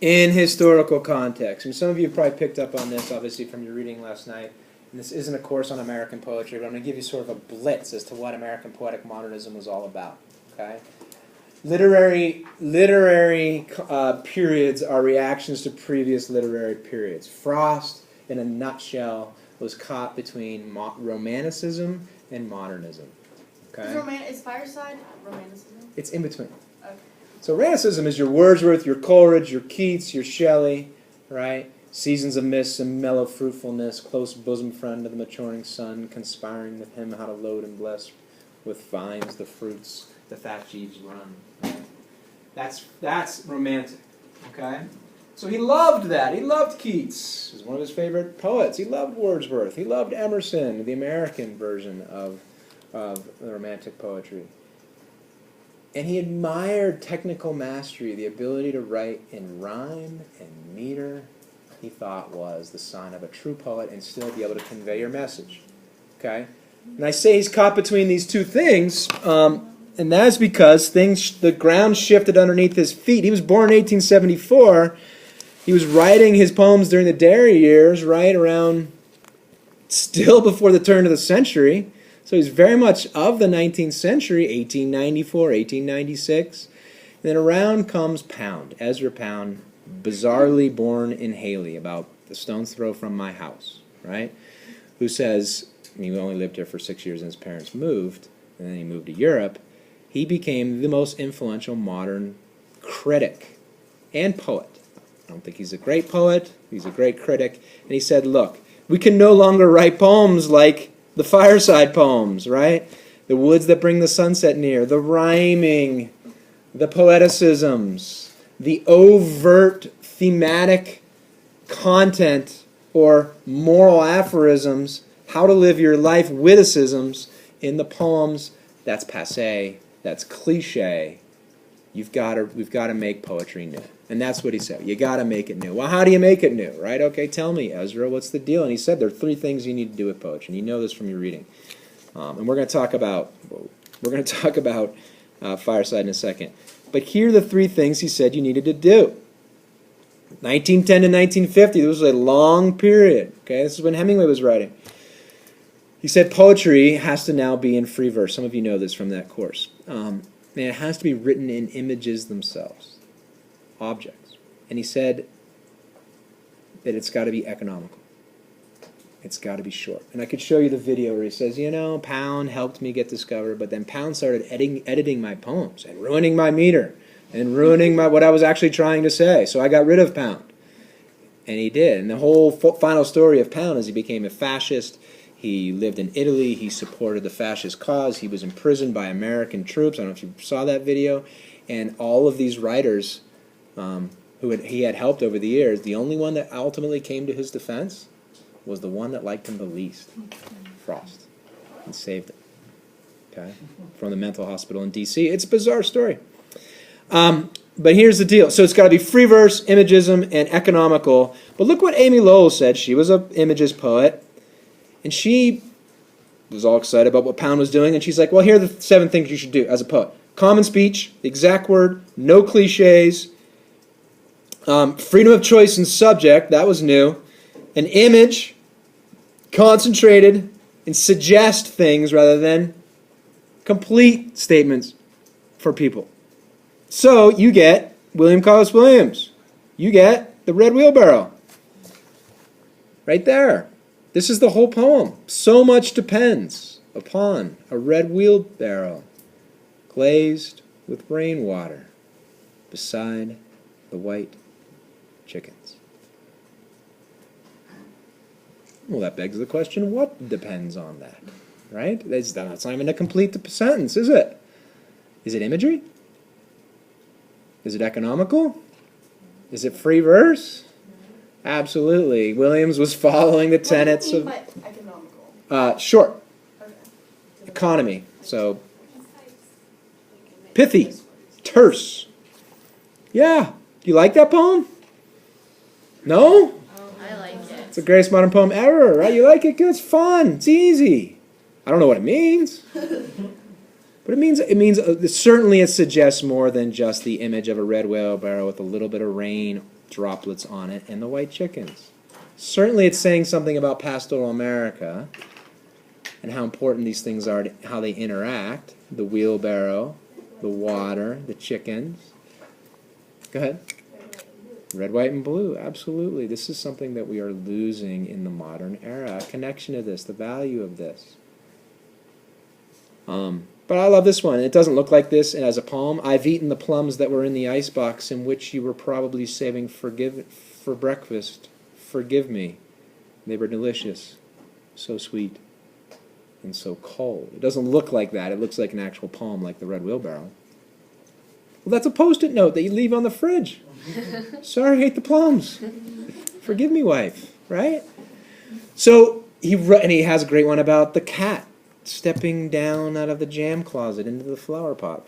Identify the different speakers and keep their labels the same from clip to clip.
Speaker 1: in historical context. And some of you probably picked up on this, obviously, from your reading last night. And this isn't a course on American poetry, but I'm going to give you sort of a blitz as to what American poetic modernism was all about. Okay? Literary periods are reactions to previous literary periods. Frost, in a nutshell, was caught between Romanticism and modernism. Okay?
Speaker 2: Is Fireside Romanticism?
Speaker 1: It's in between.
Speaker 2: Okay.
Speaker 1: So Romanticism is your Wordsworth, your Coleridge, your Keats, your Shelley, right? Seasons of mist and mellow fruitfulness, close bosom friend of the maturing sun, conspiring with him how to load and bless with vines the fruits the fat sheaves run. That's romantic, okay? So he loved that. He loved Keats. He was one of his favorite poets. He loved Wordsworth. He loved Emerson, the American version of the Romantic poetry. And he admired technical mastery, the ability to write in rhyme and meter. He thought was the sign of a true poet and still be able to convey your message. Okay? And I say he's caught between these two things, and that's because the ground shifted underneath his feet. He was born in 1874. He was writing his poems during the Derry years, right around, still before the turn of the century. So he's very much of the 19th century, 1894, 1896. And then around comes Pound, Ezra Pound, bizarrely born in Haley, about a stone's throw from my house, right? Who says, he only lived here for 6 years and his parents moved, and then he moved to Europe. He became the most influential modern critic and poet. I don't think he's a great poet, he's a great critic. And he said, look, we can no longer write poems like the fireside poems, right? The woods that bring the sunset near, the rhyming, the poeticisms, the overt thematic content or moral aphorisms, how to live your life witticisms in the poems. That's passé, that's cliche. We've got to make poetry new. And that's what he said. You got to make it new. Well, how do you make it new, right? Okay, tell me, Ezra, what's the deal? And he said there are 3 things you need to do with poetry. And you know this from your reading. And we're going to talk about Fireside in a second. But here are the 3 things he said you needed to do. 1910 to 1950, this was a long period. Okay, this is when Hemingway was writing. He said poetry has to now be in free verse. Some of you know this from that course. And it has to be written in images themselves, objects. And he said that it's got to be economical. It's got to be short. And I could show you the video where he says, Pound helped me get discovered, but then Pound started editing my poems and ruining my meter and ruining what I was actually trying to say. So I got rid of Pound. And he did. And the whole final story of Pound is he became a fascist. He lived in Italy. He supported the fascist cause. He was imprisoned by American troops. I don't know if you saw that video. And all of these writers he had helped over the years, the only one that ultimately came to his defense was the one that liked him the least, Frost, and saved him. Okay, from the mental hospital in D.C. It's a bizarre story. But here's the deal. So it's got to be free verse, imagism, and economical. But look what Amy Lowell said. She was an imagist poet. And she was all excited about what Pound was doing. And she's like, well, here are the 7 things you should do as a poet. Common speech, the exact word, no cliches, freedom of choice in subject, that was new. An image, concentrated, and suggest things rather than complete statements for people. So you get William Carlos Williams. You get the Red Wheelbarrow. Right there. This is the whole poem. So much depends upon a red wheelbarrow glazed with rainwater beside the white chickens. Well, that begs the question, what depends on that? Right? That's not even a complete sentence, is it? Is it imagery? Is it economical? Is it free verse? Absolutely. Williams was following the tenets of...
Speaker 2: What do you mean by economical?
Speaker 1: Short.
Speaker 2: Okay.
Speaker 1: Economy. So, pithy. Terse. Yeah. Do you like that poem? No?
Speaker 3: I like it.
Speaker 1: It's the greatest modern poem ever, right? You like it? Good. It's fun. It's easy. I don't know what it means. But certainly it suggests more than just the image of a red wheelbarrow with a little bit of rain droplets on it and the white chickens. Certainly it's saying something about pastoral America and how important these things are, how they interact. The wheelbarrow, the water, the chickens. Go ahead. Red, white, and blue. Absolutely. This is something that we are losing in the modern era. A connection to this, the value of this. But I love this one. It doesn't look like this as a poem. I've eaten the plums that were in the icebox in which you were probably saving for breakfast. Forgive me. They were delicious. So sweet. And so cold. It doesn't look like that. It looks like an actual poem like the Red Wheelbarrow. Well, that's a Post-it note that you leave on the fridge. Sorry, I ate the plums. Forgive me, wife. Right? So, he has a great one about the cat stepping down out of the jam closet into the flower pot.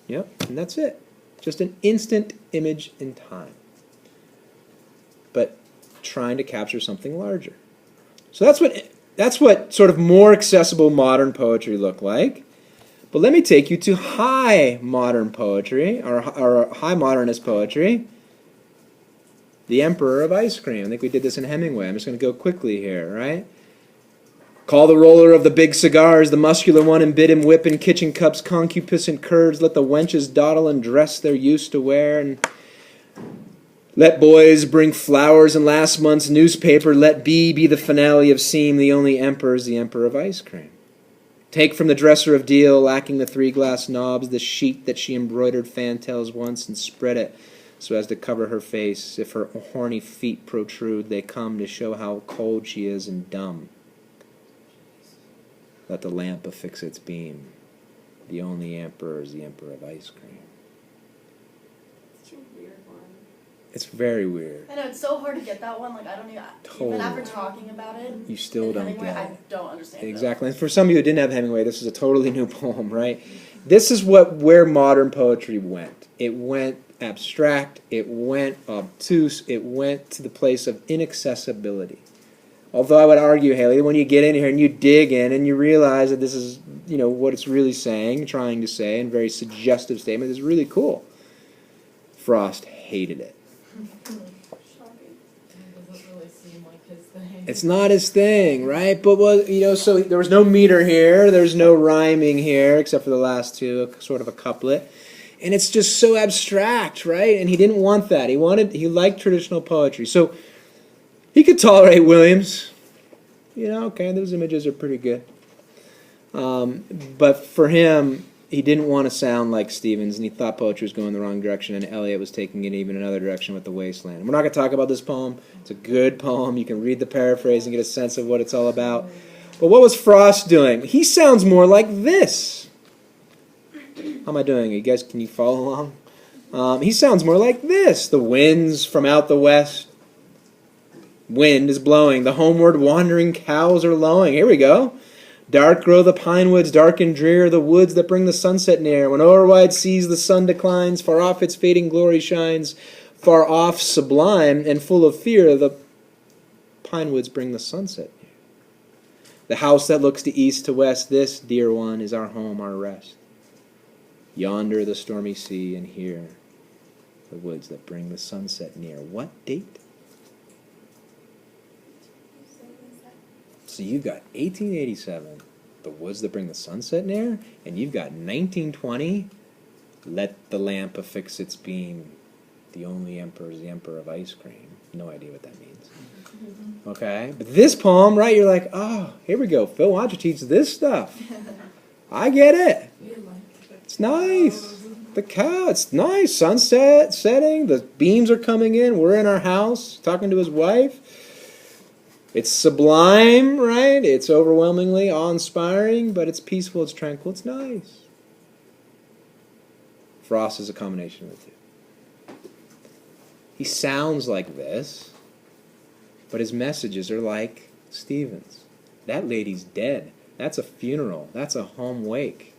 Speaker 1: Yep, and that's it. Just an instant image in time. But trying to capture something larger. So that's what sort of more accessible modern poetry looked like. But let me take you to high modern poetry, or high modernist poetry. The Emperor of Ice Cream. I think we did this in Hemingway. I'm just going to go quickly here, right? Call the roller of the big cigars, the muscular one, and bid him whip in kitchen cups, concupiscent curds. Let the wenches dawdle and dress they're used to wear, and let boys bring flowers in last month's newspaper. Let B be the finale of seem. The only emperor is the Emperor of Ice Cream. Take from the dresser of deal, lacking the 3 glass knobs, the sheet that she embroidered fantails once, and spread it so as to cover her face. If her horny feet protrude, they come to show how cold she is and dumb. Let the lamp affix its beam. The only emperor is the Emperor of Ice Cream.
Speaker 2: It's a weird one.
Speaker 1: It's very weird.
Speaker 2: I know, it's so hard to get that one. Like, I don't even...
Speaker 1: Totally.
Speaker 2: Even after talking about it...
Speaker 1: You still don't
Speaker 2: Hemingway,
Speaker 1: get it.
Speaker 2: I don't understand it.
Speaker 1: Exactly. And for some of you who didn't have Hemingway, this is a totally new poem, right? This is where modern poetry went. It went abstract. It went obtuse. It went to the place of inaccessibility. Although I would argue, Haley, when you get in here and you dig in and you realize that this is, what it's really saying, trying to say, and very suggestive statement is really cool. Frost hated it.
Speaker 2: Shocking.
Speaker 3: It doesn't really seem like his thing.
Speaker 1: It's not his thing, right? But so there was no meter here, there's no rhyming here, except for the last two, sort of a couplet. And it's just so abstract, right? And he didn't want that. He liked traditional poetry. So he could tolerate Williams. Okay, those images are pretty good. But for him, he didn't want to sound like Stevens, and he thought poetry was going the wrong direction, and Eliot was taking it even another direction with The Wasteland. And we're not going to talk about this poem. It's a good poem. You can read the paraphrase and get a sense of what it's all about. But what was Frost doing? He sounds more like this. How am I doing? You guys, can you follow along? He sounds more like this. The winds from out the west. Wind is blowing. The homeward wandering cows are lowing. Here we go. Dark grow the pine woods, dark and drear, the woods that bring the sunset near. When o'er wide seas the sun declines, far off its fading glory shines. Far off, sublime, and full of fear, the pine woods bring the sunset near. The house that looks to east to west, this, dear one, is our home, our rest. Yonder the stormy sea, and here the woods that bring the sunset near. What date? So you've got 1887, the woods that bring the sunset near, and you've got 1920, let the lamp affix its beam. The only emperor is the Emperor of Ice Cream. No idea what that means. Okay? But this poem, right, you're like, oh, here we go. Phil, why don't you teach this stuff? I get it. It's nice. The cow, it's nice. Sunset, setting, the beams are coming in. We're in our house, talking to his wife. It's sublime, right? It's overwhelmingly awe-inspiring, but it's peaceful, it's tranquil, it's nice. Frost is a combination of the two. He sounds like this, but his messages are like Stevens. That lady's dead. That's a funeral. That's a home wake.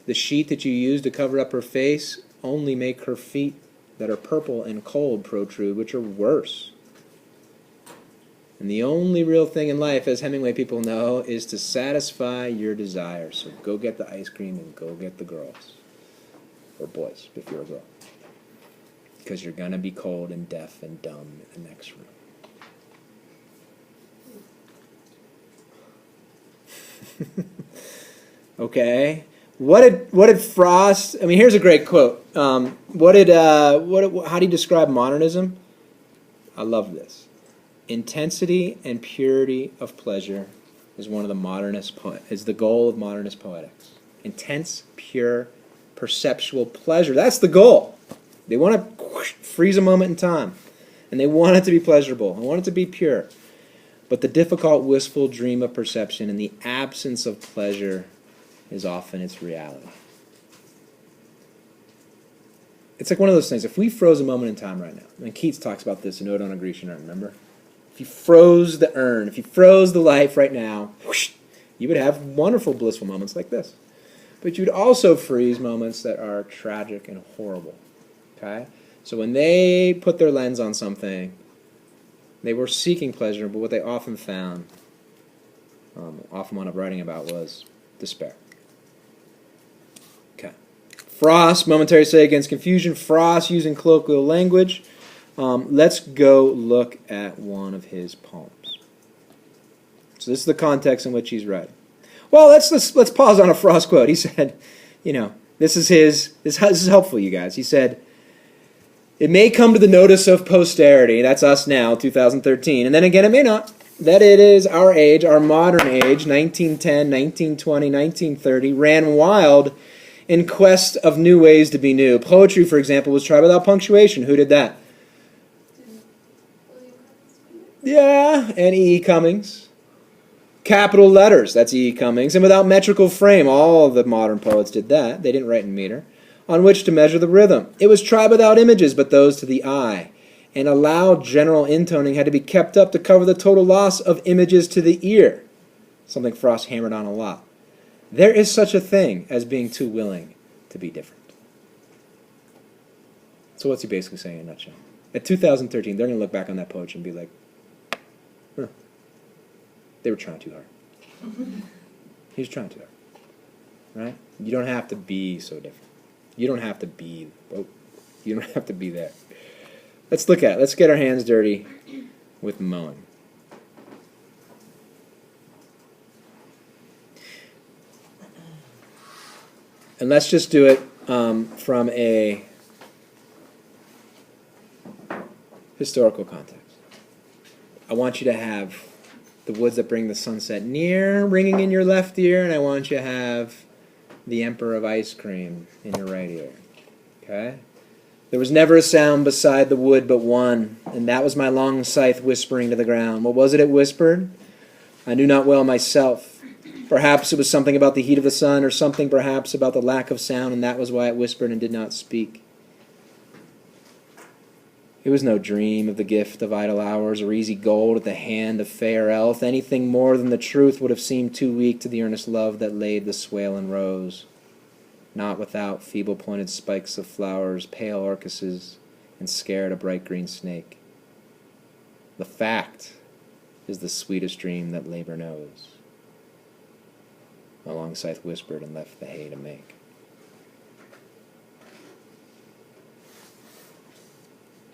Speaker 1: The sheet that you use to cover up her face only make her feet that are purple and cold protrude, which are worse. And the only real thing in life, as Hemingway people know, is to satisfy your desires. So go get the ice cream and go get the girls. Or boys, if you're a girl. Because you're going to be cold and deaf and dumb in the next room. Okay. What did Frost? I mean, here's a great quote. How do you describe modernism? I love this. Intensity and purity of pleasure is one of the is the goal of modernist poetics. Intense, pure, perceptual pleasure. That's the goal. They want to freeze a moment in time, and they want it to be pleasurable. They want it to be pure. But the difficult, wistful dream of perception and the absence of pleasure is often its reality. It's like one of those things. If we froze a moment in time right now, and Keats talks about this in Ode on a Grecian Urn, remember? If you froze the urn, if you froze the life right now, whoosh, you would have wonderful, blissful moments like this. But you'd also freeze moments that are tragic and horrible. Okay? So when they put their lens on something, they were seeking pleasure, but what they often found, often wound up writing about, was despair. Okay. Frost, momentary say against confusion. Frost using colloquial language. Let's go look at one of his poems. So this is the context in which he's writing. Well, let's pause on a Frost quote. He said, this is helpful, you guys. He said, "It may come to the notice of posterity," that's us now, 2013, and then again it may not, that it is our age, our modern age, 1910, 1920, 1930, ran wild in quest of new ways to be new. Poetry, for example, was tried without punctuation. Who did that? Yeah, and E.E. Cummings. Capital letters, that's E.E. Cummings. And without metrical frame, all the modern poets did that. They didn't write in meter. On which to measure the rhythm. It was tried without images, but those to the eye. And a loud general intoning had to be kept up to cover the total loss of images to the ear. Something Frost hammered on a lot. There is such a thing as being too willing to be different. So what's he basically saying in a nutshell? At 2013, they're going to look back on that poetry and be like, they were trying too hard. He was trying too hard. Right? You don't have to be so different. You don't have to be there. Let's look at it. Let's get our hands dirty with mowing. And let's just do it from a historical context. I want you to have the woods that bring the sunset near ringing in your left ear, and I want you to have the Emperor of Ice Cream in your right ear. Okay? There was never a sound beside the wood but one, and that was my long scythe whispering to the ground. What was it whispered? I knew not well myself. Perhaps it was something about the heat of the sun, or something perhaps about the lack of sound, and that was why it whispered and did not speak. It was no dream of the gift of idle hours, or easy gold at the hand of fair elf. Anything more than the truth would have seemed too weak to the earnest love that laid the swale in rows. Not without feeble-pointed spikes of flowers, pale orchises, and scared a bright green snake. The fact is the sweetest dream that labor knows. A long scythe whispered and left the hay to make.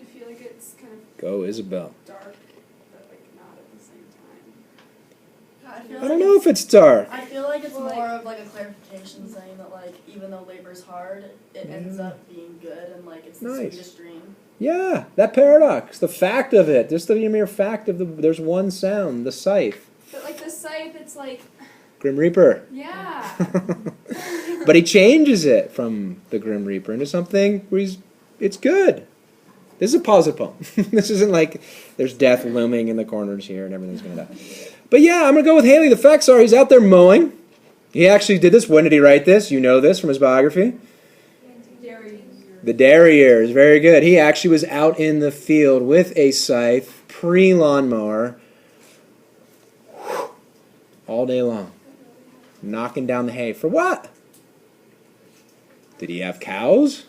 Speaker 4: I feel like it's kind of
Speaker 1: Go, Isabel.
Speaker 4: dark, but like not at the same time.
Speaker 1: I don't know if it's dark.
Speaker 2: I feel like it's
Speaker 4: Well,
Speaker 2: more
Speaker 4: like-
Speaker 2: of like a clarification saying that like even though labor's hard, it ends up being good and like it's the
Speaker 1: Nice.
Speaker 2: sweetest dream.
Speaker 1: Yeah, that paradox. The fact of it. Just the mere fact of there's one sound, the scythe.
Speaker 4: But like the scythe, it's like,
Speaker 1: Grim Reaper.
Speaker 4: yeah.
Speaker 1: But he changes it from the Grim Reaper into something where it's good. This is a positive poem. This isn't like there's death looming in the corners here and everything's going to die. But yeah, I'm going to go with Haley. The facts are he's out there mowing. He actually did this. When did he write this? You know this from his biography. The Derriers. Very good. He actually was out in the field with a scythe, pre-lawnmower, all day long, knocking down the hay. For what? Did he have cows?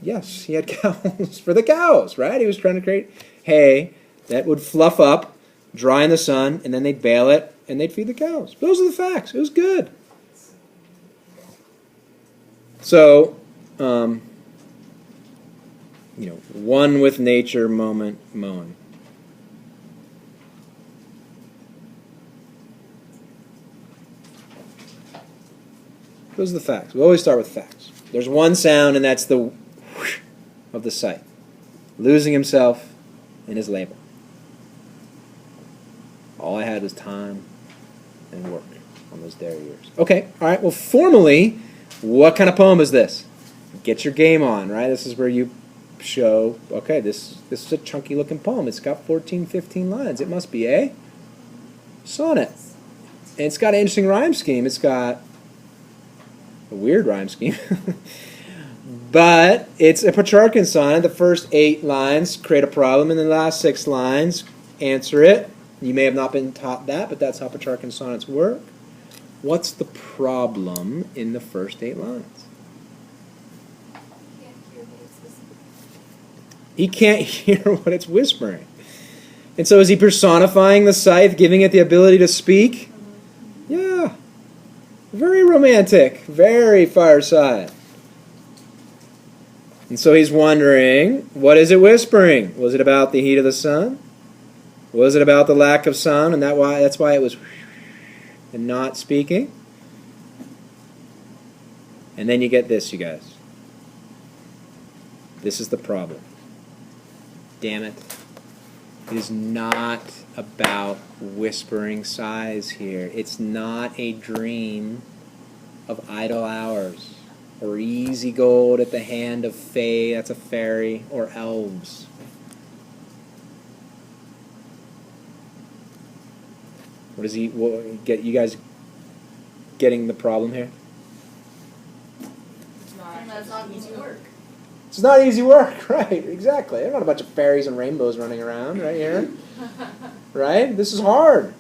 Speaker 1: Yes, he had cows. For the cows, right? He was trying to create hay that would fluff up, dry in the sun, and then they'd bale it, and they'd feed the cows. Those are the facts. It was good. So, one with nature moment mowing. Those are the facts. We always start with facts. There's one sound, and that's the whoosh of the scythe. Losing himself in his labor. All I had was time and work on those dairy years. Okay, all right. Well, formally, what kind of poem is this? Get your game on, right? This is where you show, okay, this is a chunky looking poem. It's got 14, 15 lines. It must be a sonnet. And it's got an interesting rhyme scheme. It's got a weird rhyme scheme. But it's a Petrarchan sonnet. The first 8 lines create a problem, and the last 6 lines answer it. You may have not been taught that, but that's how Petrarchan sonnets work. What's the problem in the first 8 lines? He can't hear what it's whispering. And so is he personifying the scythe, giving it the ability to speak? Yeah. Very romantic. Very fireside. And so he's wondering, what is it whispering? Was it about the heat of the sun? Was it about the lack of sound, and that's why it was and not speaking? And then you get this, you guys. This is the problem. Damn it. It is not about whispering sighs here. It's not a dream of idle hours or easy gold at the hand of fae, that's a fairy, or elves. What does he get? You guys getting the problem here?
Speaker 2: That's not easy work.
Speaker 1: It's not easy work, right? Exactly. There's not a bunch of fairies and rainbows running around right here, right? This is hard,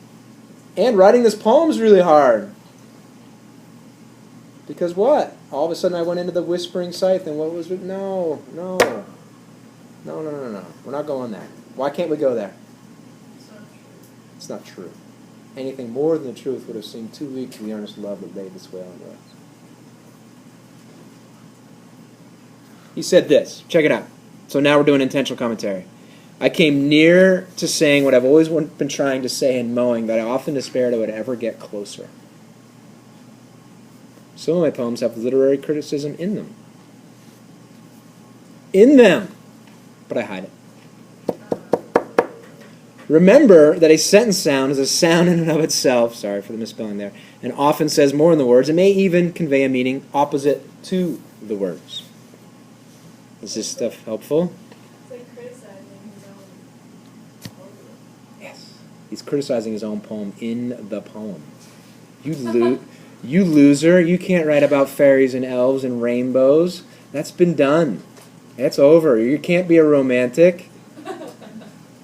Speaker 1: and writing this poem is really hard. Because what? All of a sudden I went into the whispering scythe, and what was it? No. We're not going there. Why can't we go there? It's not true. Anything more than the truth would have seemed too weak to the earnest love that laid this wail on us. He said this. Check it out. So now we're doing intentional commentary. I came near to saying what I've always been trying to say in Mowing, that I often despaired I would ever get closer. Some of my poems have literary criticism in them. In them! But I hide it. Remember that a sentence sound is a sound in and of itself, sorry for the misspelling there, and often says more in the words, and may even convey a meaning opposite to the words. Is this stuff helpful?
Speaker 3: It's like criticizing his own poem.
Speaker 1: Yes. He's criticizing his own poem in the poem. You loser, you can't write about fairies and elves and rainbows. That's been done. That's over. You can't be a romantic.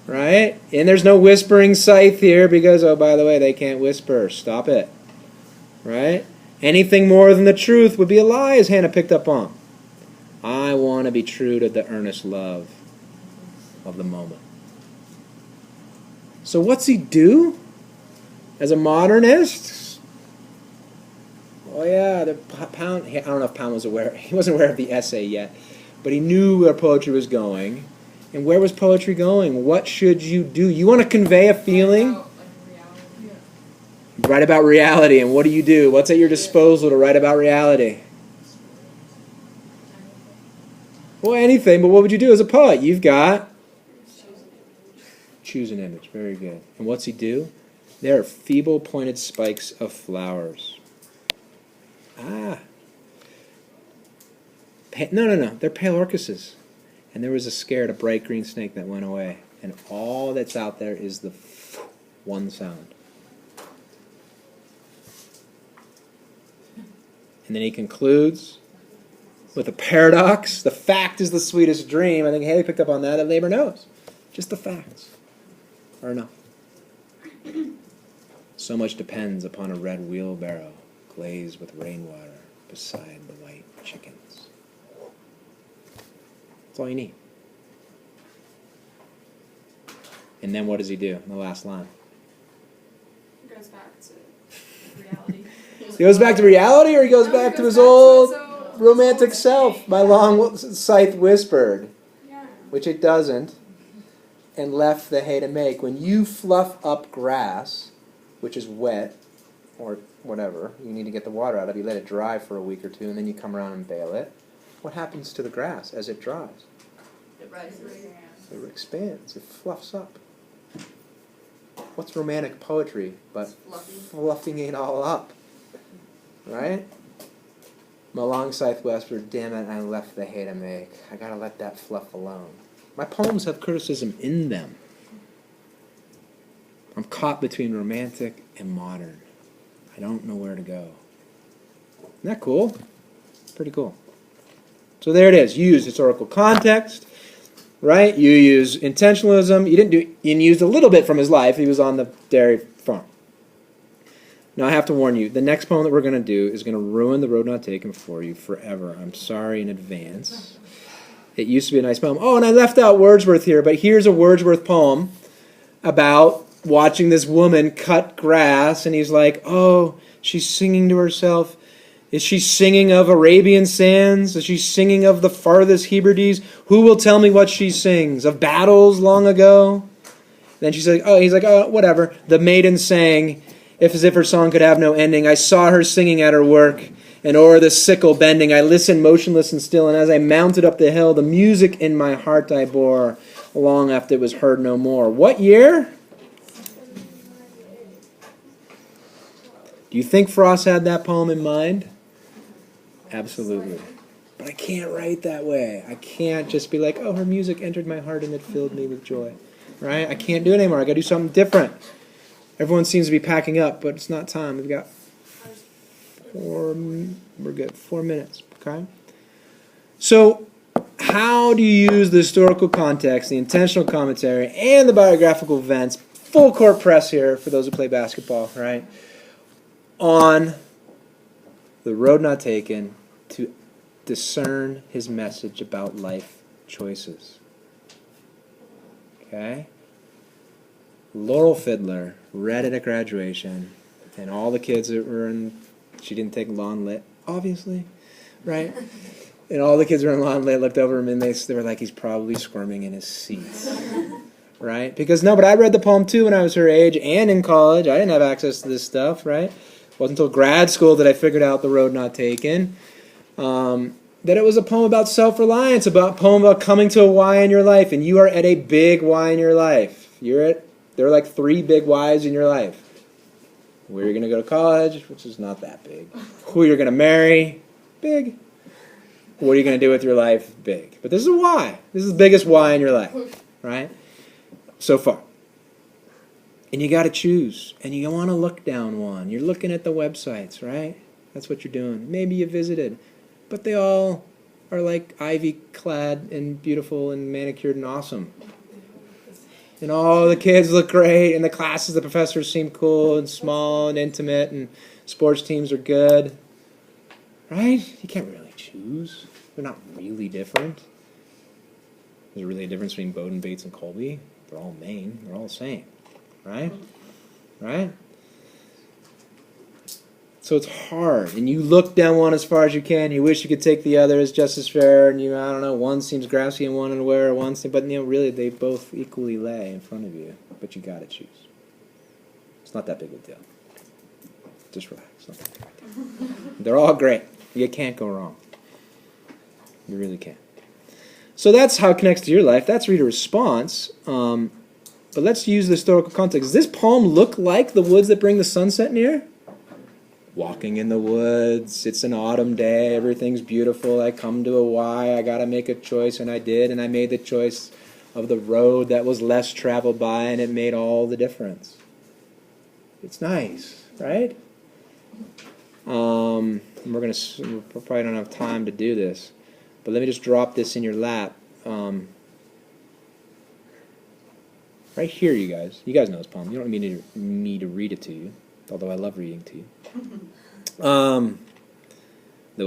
Speaker 1: Right? And there's no whispering scythe here because, oh, by the way, they can't whisper. Stop it. Right? Anything more than the truth would be a lie, as Hannah picked up on. I want to be true to the earnest love of the moment. So what's he do as a modernist? Oh yeah, Pound. I don't know if Pound was aware. He wasn't aware of the essay yet, but he knew where poetry was going. And where was poetry going? What should you do? You want to convey a feeling?
Speaker 3: Like reality.
Speaker 1: Write about reality. And what do? What's at your disposal to write about reality? Well, anything, but what would you do as a poet? You've got... Choose an image. Very good. And what's he do? There are feeble pointed spikes of flowers. No. They're pale orchises. And there was a scared, a bright green snake that went away. And all that's out there is the one sound. And then he concludes with a paradox. The fact is the sweetest dream. I think Haley picked up on that. That labor knows. Just the facts are enough. So much depends upon a red wheelbarrow glazed with rainwater beside the white chickens. That's all you need. And then what does he do in the last line?
Speaker 4: It goes back to reality.
Speaker 1: He goes back to reality, or he goes back to his old romantic self? My long scythe whispered,
Speaker 4: Yeah.
Speaker 1: which it doesn't, and left the hay to make. When you fluff up grass, which is wet, or whatever, you need to get the water out of, you let it dry for a week or two, and then you come around and bale it. What happens to the grass as it dries?
Speaker 2: It rises.
Speaker 1: It expands, it fluffs up. What's romantic poetry but fluffing it all up? Right? My long scythe whispered, damn it, I left the hay to make. I gotta let that fluff alone. My poems have criticism in them. I'm caught between romantic and modern. I don't know where to go. Isn't that cool? Pretty cool. So there it is. You use historical context, right? You use intentionalism. You used a little bit from his life. He was on the dairy farm. Now I have to warn you, the next poem that we're going to do is going to ruin The Road Not Taken for you forever. I'm sorry in advance. It used to be a nice poem. Oh, and I left out Wordsworth here, but here's a Wordsworth poem about watching this woman cut grass, and he's like, oh, she's singing to herself. Is she singing of Arabian sands? Is she singing of the farthest Hebrides? Who will tell me what she sings? Of battles long ago? Then she's like, oh, he's like, oh, whatever. The maiden sang, as if her song could have no ending. I saw her singing at her work, and o'er the sickle bending, I listened motionless and still, and as I mounted up the hill, the music in my heart I bore, long after it was heard no more. What year? Do you think Frost had that poem in mind? Absolutely. But I can't write that way. I can't just be like, oh, her music entered my heart and it filled me with joy. Right? I can't do it anymore. I got to do something different. Everyone seems to be packing up, but it's not time. We've got we're good. 4 minutes. Okay? So, how do you use the historical context, the intentional commentary, and the biographical events, full court press here for those who play basketball, right, on The Road Not Taken to discern his message about life choices? Okay? Laurel Fiddler read it at graduation, and all the kids that were in, she didn't take lawn lit, obviously, right? And all the kids were in lawn lit, looked over him, and they were like, he's probably squirming in his seats, right? Because, no, but I read the poem too when I was her age and in college. I didn't have access to this stuff, right? It wasn't until grad school that I figured out The Road Not Taken. That it was a poem about self-reliance, a poem about coming to a why in your life, and you are at a big why in your life. There are like 3 big whys in your life. Where you're going to go to college, which is not that big. Who you're going to marry, big. What are you going to do with your life, big. But this is a why. This is the biggest why in your life, right? So far. And you got to choose. And you want to look down one. You're looking at the websites, right? That's what you're doing. Maybe you visited. But they all are like ivy-clad and beautiful and manicured and awesome. And all the kids look great, and the classes, the professors seem cool and small and intimate, and sports teams are good. Right? You can't really choose. They're not really different. There's really a difference between Bowden, Bates, and Colby. They're all Maine. They're all the same. Right? Right? So it's hard, and you look down one as far as you can. You wish you could take the other as just as fair, and I don't know, one seems grassy and one unaware, but really they both equally lay in front of you. But you got to choose. It's not that big of a deal. Just relax. It's not that big of a deal. They're all great. You can't go wrong. You really can't. So that's how it connects to your life. That's reader response. But let's use the historical context. Does this poem look like the woods that bring the sunset near? Walking in the woods, it's an autumn day, everything's beautiful, I come to a why, I gotta make a choice, and I did, and I made the choice of the road that was less traveled by, and it made all the difference. It's nice, right? We probably don't have time to do this, but let me just drop this in your lap. Right here, you guys know this poem. You don't need me to read it to you, although I love reading to you. Though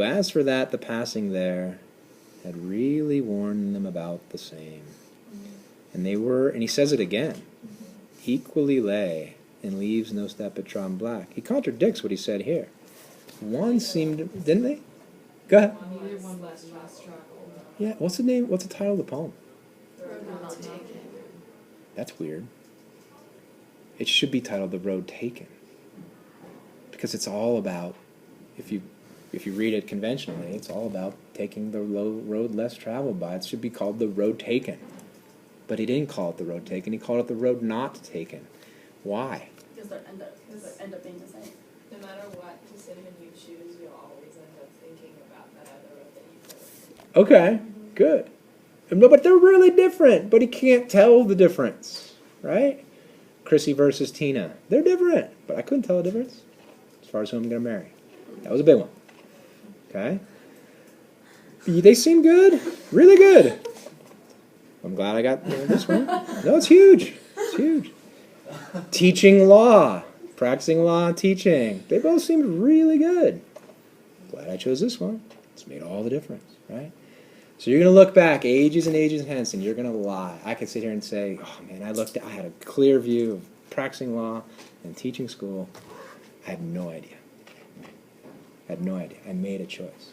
Speaker 1: as for that, the passing there had really warned them about the same. And he says it again, equally lay, and leaves no step but trodden black. He contradicts what he said here. One seemed, didn't they? Go ahead.
Speaker 3: Neither one less traveled.
Speaker 1: Yeah, what's the name, what's the title of the poem?
Speaker 3: Road not taken.
Speaker 1: That's weird. It should be titled The Road Taken. Because it's all about, if you read it conventionally, it's all about taking the road less traveled by. It should be called The Road Taken. But he didn't call it The Road Taken, he called it The Road Not Taken. Why?
Speaker 2: Because they end up being the same.
Speaker 3: No matter what decision you choose, you'll always end up thinking about that other road that you took.
Speaker 1: Okay, good. No, but they're really different, but he can't tell the difference, right? Chrissy versus Tina. They're different, but I couldn't tell the difference as far as who I'm going to marry. That was a big one. Okay? They seem good. Really good. I'm glad I got this one. No, it's huge. It's huge. Teaching law. Practicing law, teaching. They both seemed really good. Glad I chose this one. It's made all the difference, right? So you're going to look back ages and ages hence, and you're going to lie. I could sit here and say, oh man, I had a clear view of practicing law and teaching school. I had no idea. I made a choice.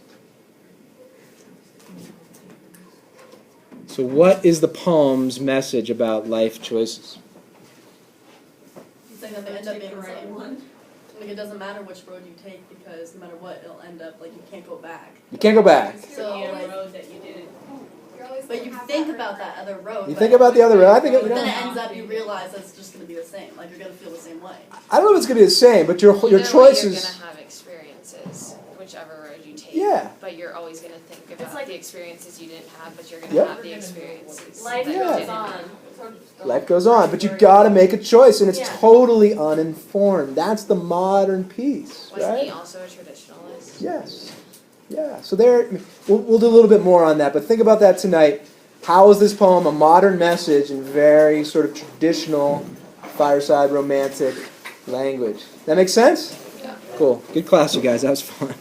Speaker 1: So what is the poem's message about life choices?
Speaker 2: He's saying that they end up being the same one. Like, it doesn't matter which road you take because no matter what, it'll end up, like, you can't go back.
Speaker 1: You can't go back.
Speaker 2: So, like,
Speaker 3: road that you didn't.
Speaker 2: but you think about that other road.
Speaker 1: You
Speaker 2: but
Speaker 1: think about the other road. I think
Speaker 2: then it ends up, you realize it's just going to be the same. Like, you're going to feel the same way.
Speaker 1: I don't know if it's going to be the same, but your
Speaker 5: Either way,
Speaker 1: choices.
Speaker 5: You're gonna have experiences, whichever road you take.
Speaker 1: Yeah.
Speaker 5: But you're always gonna think about
Speaker 2: like-
Speaker 5: the experiences you didn't have, but you're gonna
Speaker 1: Yep.
Speaker 5: have the experiences
Speaker 2: Life
Speaker 5: that
Speaker 1: Yeah.
Speaker 5: you
Speaker 2: goes
Speaker 5: didn't
Speaker 2: on.
Speaker 5: have.
Speaker 1: Life goes on, but you got to make a choice, and it's
Speaker 2: Yeah.
Speaker 1: totally uninformed. That's the modern piece,
Speaker 5: Wasn't
Speaker 1: right?
Speaker 5: he also a traditionalist?
Speaker 1: Yes. Yeah. So we'll do a little bit more on that, but think about that tonight. How is this poem a modern message in very sort of traditional fireside romantic language? That make sense?
Speaker 5: Yeah.
Speaker 1: Cool. Good class, you guys. That was fun.